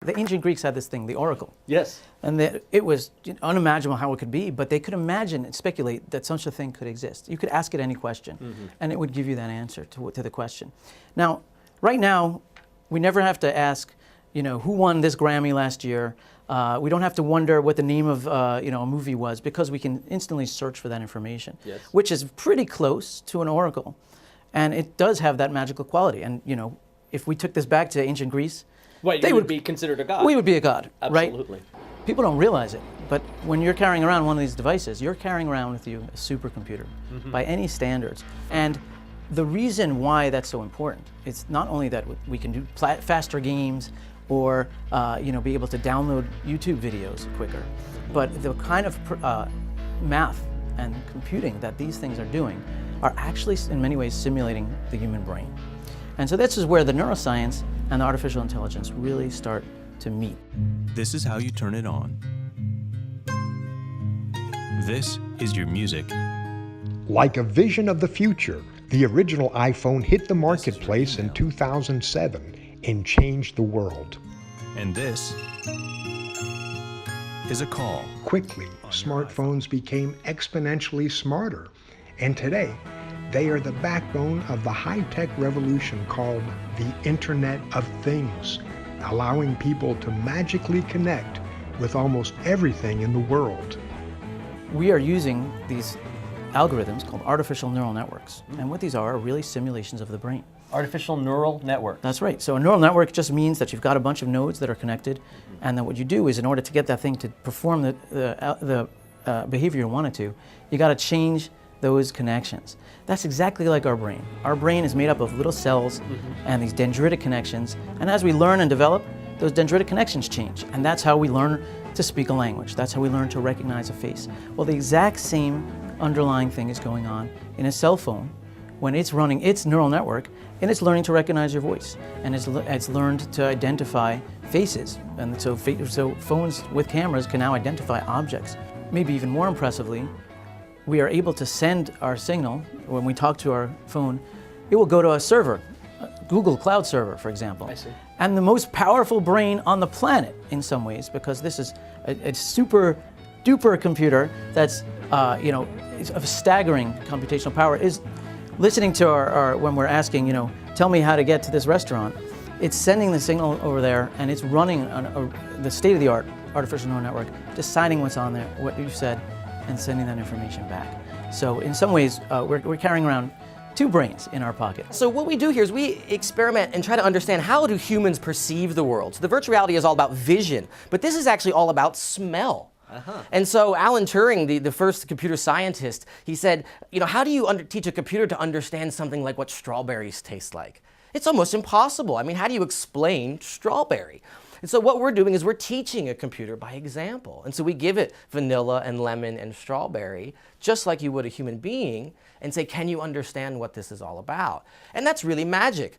The ancient Greeks had this thing, the oracle. Yes. And it was unimaginable how it could be, but they could imagine and speculate that such a thing could exist. You could ask it any question, and it would give you that answer to the question. Now, right now, we never have to ask, who won this Grammy last year. We don't have to wonder what the name of a movie was, because we can instantly search for that information, which is pretty close to an oracle. And it does have that magical quality. And if we took this back to ancient Greece, they would be considered a god. We would be a god, Absolutely. Right? People don't realize it, but when you're carrying around one of these devices, you're carrying around with you a supercomputer by any standards. And the reason why that's so important, it's not only that we can do faster games or be able to download YouTube videos quicker, but the kind of math and computing that these things are doing are actually in many ways simulating the human brain. And so this is where the neuroscience and the artificial intelligence really start to meet. This is how you turn it on. This is your music. Like a vision of the future, the original iPhone hit the marketplace in 2007 and changed the world. And this is a call. Quickly, smartphones became exponentially smarter, and today, they are the backbone of the high-tech revolution called the Internet of Things, allowing people to magically connect with almost everything in the world. We are using these algorithms called artificial neural networks, and what these are really simulations of the brain. Artificial neural network. That's right. So a neural network just means that you've got a bunch of nodes that are connected, and then what you do is, in order to get that thing to perform the behavior you want it to, you got to change those connections. That's exactly like our brain. Our brain is made up of little cells and these dendritic connections, and as we learn and develop, those dendritic connections change, and that's how we learn to speak a language. That's how we learn to recognize a face. Well, the exact same underlying thing is going on in a cell phone when it's running its neural network, and it's learning to recognize your voice, and it's learned to identify faces. And so phones with cameras can now identify objects. Maybe even more impressively, we are able to send our signal, when we talk to our phone, it will go to a server, a Google Cloud server, for example. I see. And the most powerful brain on the planet, in some ways, because this is a super duper computer that's, of staggering computational power, is listening to our when we're asking, tell me how to get to this restaurant. It's sending the signal over there, and it's running the state-of-the-art artificial neural network, deciding what's on there, what you said, and sending that information back. So in some ways, we're carrying around two brains in our pocket. So what we do here is we experiment and try to understand, how do humans perceive the world? So the virtual reality is all about vision, but this is actually all about smell. And so Alan Turing, the first computer scientist, he said, how do you teach a computer to understand something like what strawberries taste like? It's almost impossible. I mean, how do you explain strawberry? And so what we're doing is we're teaching a computer by example. And so we give it vanilla and lemon and strawberry, just like you would a human being, and say, can you understand what this is all about? And that's really magic.